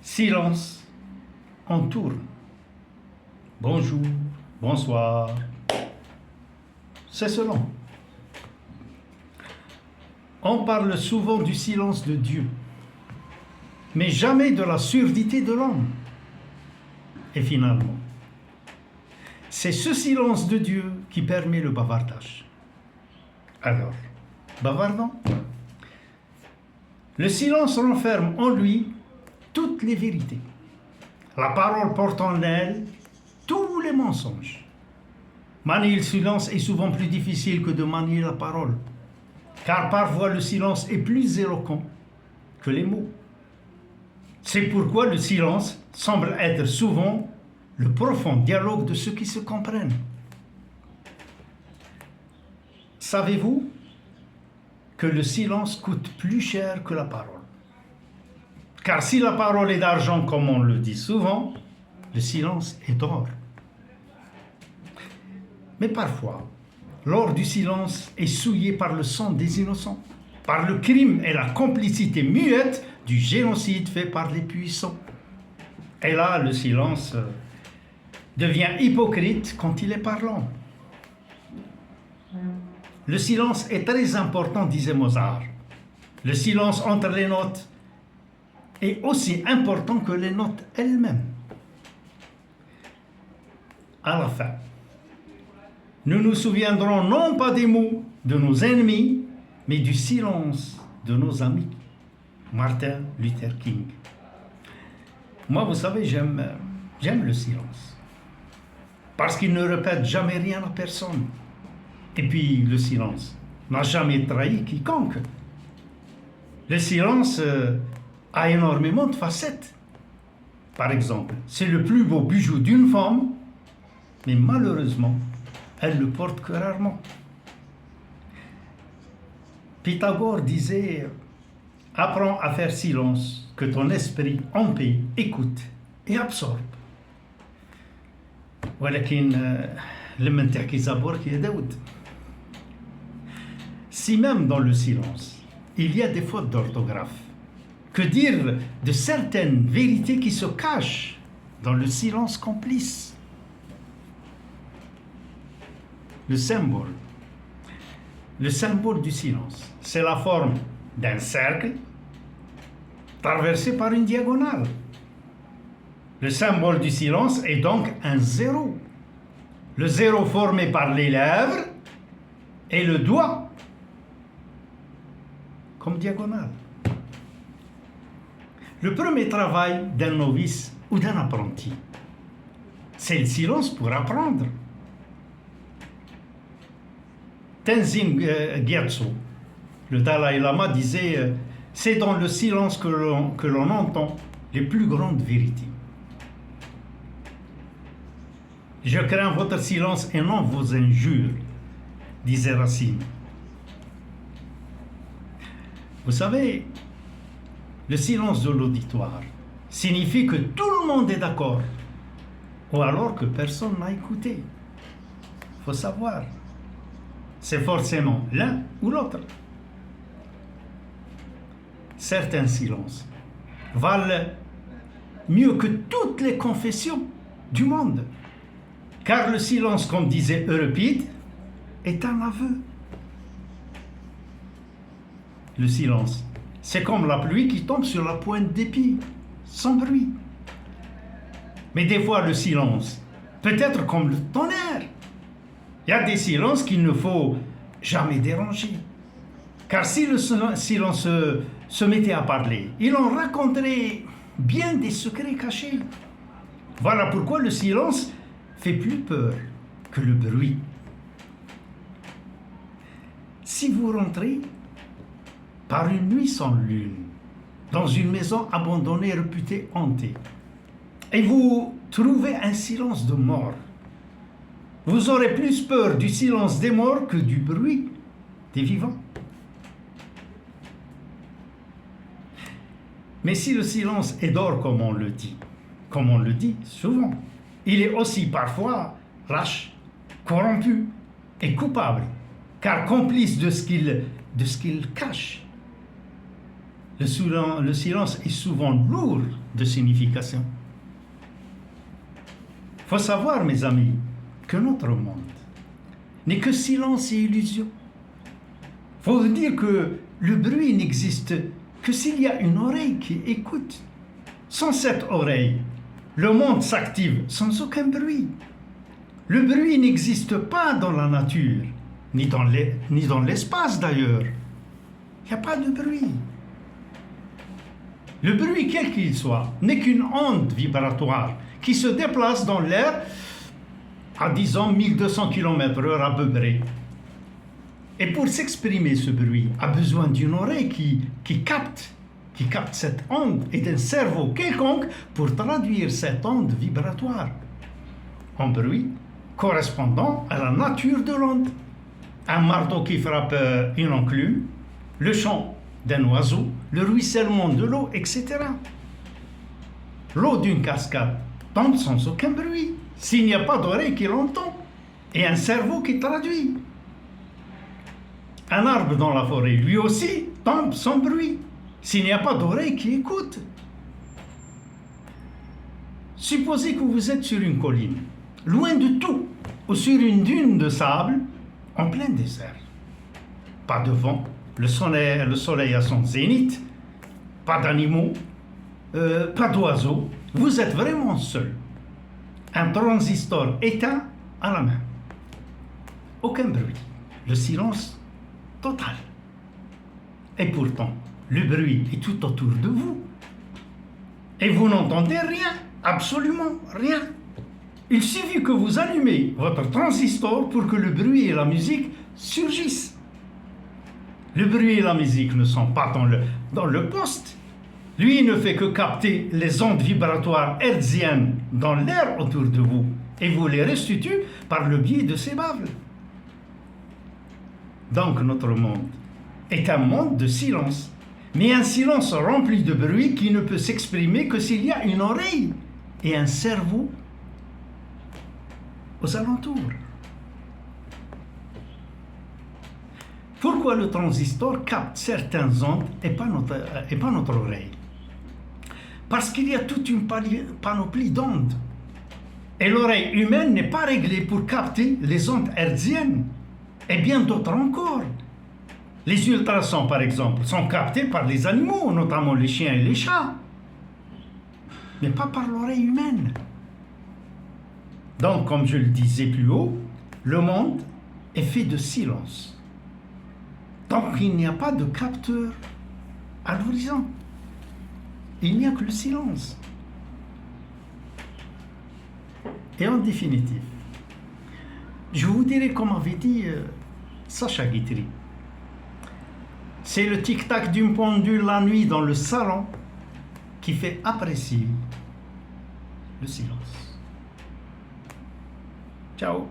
Silence, on tourne. Bonjour, bonsoir. C'est selon. On parle souvent du silence de Dieu, mais jamais de la surdité de l'homme. Et finalement, c'est ce silence de Dieu qui permet le bavardage. Alors, bavardons. Le silence renferme en lui toutes les vérités. La parole porte en elle tous les mensonges. Manier le silence est souvent plus difficile que de manier la parole, car parfois le silence est plus éloquent que les mots. C'est pourquoi le silence semble être souvent le profond dialogue de ceux qui se comprennent. Savez-vous que le silence coûte plus cher que la parole? Car si la parole est d'argent, comme on le dit souvent, le silence est d'or. Mais parfois, l'or du silence est souillé par le sang des innocents, par le crime et la complicité muette du génocide fait par les puissants. Et là, le silence devient hypocrite quand il est parlant. Le silence est très important, disait Mozart. Le silence entre les notes est aussi important que les notes elles-mêmes. À la fin, nous nous souviendrons non pas des mots de nos ennemis, mais du silence de nos amis. Martin Luther King. Moi, vous savez, j'aime le silence. Parce qu'il ne répète jamais rien à personne. Et puis, le silence n'a jamais trahi quiconque. Le silence a énormément de facettes. Par exemple, c'est le plus beau bijou d'une femme, mais malheureusement, elle le porte que rarement. Pythagore disait « Apprends à faire silence, que ton esprit en paix écoute et absorbe. » ولكن لما تحكي زبور كي داود. Si même dans le silence, il y a des fautes d'orthographe, que dire de certaines vérités qui se cachent dans le silence complice? Le symbole du silence, c'est la forme d'un cercle traversé par une diagonale. Le symbole du silence est donc un zéro. Le zéro formé par les lèvres et le doigt comme diagonale. Le premier travail d'un novice ou d'un apprenti, c'est le silence pour apprendre. Tenzin Gyatso, le Dalai Lama, disait « C'est dans le silence que l'on entend les plus grandes vérités. » « Je crains votre silence et non vos injures, disait Racine. Vous savez, le silence de l'auditoire signifie que tout le monde est d'accord, ou alors que personne n'a écouté. Il faut savoir, c'est forcément l'un ou l'autre. Certains silences valent mieux que toutes les confessions du monde. Car le silence, comme disait Euripide, est un aveu. Le silence, c'est comme la pluie qui tombe sur la pointe des pieds, sans bruit. Mais des fois, le silence peut être comme le tonnerre. Il y a des silences qu'il ne faut jamais déranger. Car si le silence se mettait à parler, il en raconterait bien des secrets cachés. Voilà pourquoi le silence fait plus peur que le bruit. Si vous rentrez par une nuit sans lune dans une maison abandonnée réputée hantée et vous trouvez un silence de mort, vous aurez plus peur du silence des morts que du bruit des vivants. Mais si le silence est d'or, comme on le dit souvent, il est aussi parfois lâche, corrompu et coupable, car complice de ce qu'il cache. Le silence est souvent lourd de signification. Il faut savoir, mes amis, que notre monde n'est que silence et illusion. Il faut vous dire que le bruit n'existe que s'il y a une oreille qui écoute. Sans cette oreille, le monde s'active sans aucun bruit. Le bruit n'existe pas dans la nature, ni dans l'espace d'ailleurs. Il n'y a pas de bruit. Le bruit, quel qu'il soit, n'est qu'une onde vibratoire qui se déplace dans l'air à, disons, 1200 km/h à peu près. Et pour s'exprimer, ce bruit a besoin d'une oreille qui capte cette onde et d'un cerveau quelconque pour traduire cette onde vibratoire en bruit correspondant à la nature de l'onde. Un marteau qui frappe une enclume, le chant d'un oiseau, le ruissellement de l'eau, etc. L'eau d'une cascade tombe sans aucun bruit, s'il n'y a pas d'oreille qui l'entend et un cerveau qui traduit. Un arbre dans la forêt, lui aussi, tombe sans bruit, s'il n'y a pas d'oreille qui écoute. Supposez que vous êtes sur une colline, loin de tout, ou sur une dune de sable, en plein désert. Pas de vent, le soleil à son zénith, pas d'animaux, pas d'oiseaux. Vous êtes vraiment seul. Un transistor éteint à la main. Aucun bruit. Le silence total. Et pourtant, le bruit est tout autour de vous. Et vous n'entendez rien, absolument rien. Il suffit que vous allumez votre transistor pour que le bruit et la musique surgissent. Le bruit et la musique ne sont pas dans le poste. Lui ne fait que capter les ondes vibratoires hertziennes dans l'air autour de vous et vous les restitue par le biais de ses baffles. Donc notre monde est un monde de silence, mais un silence rempli de bruit qui ne peut s'exprimer que s'il y a une oreille et un cerveau aux alentours. Pourquoi le transistor capte certaines ondes et pas notre oreille? Parce qu'il y a toute une panoplie d'ondes. Et l'oreille humaine n'est pas réglée pour capter les ondes hertziennes. Et bien d'autres encore. Les ultrasons, par exemple, sont captés par les animaux, notamment les chiens et les chats, mais pas par l'oreille humaine. Donc, comme je le disais plus haut, le monde est fait de silence. Donc, il n'y a pas de capteur à l'horizon. Il n'y a que le silence. Et en définitive, je vous dirai comme avait dit Sacha Guitry. C'est le tic-tac d'une pendule la nuit dans le salon qui fait apprécier le silence. Ciao.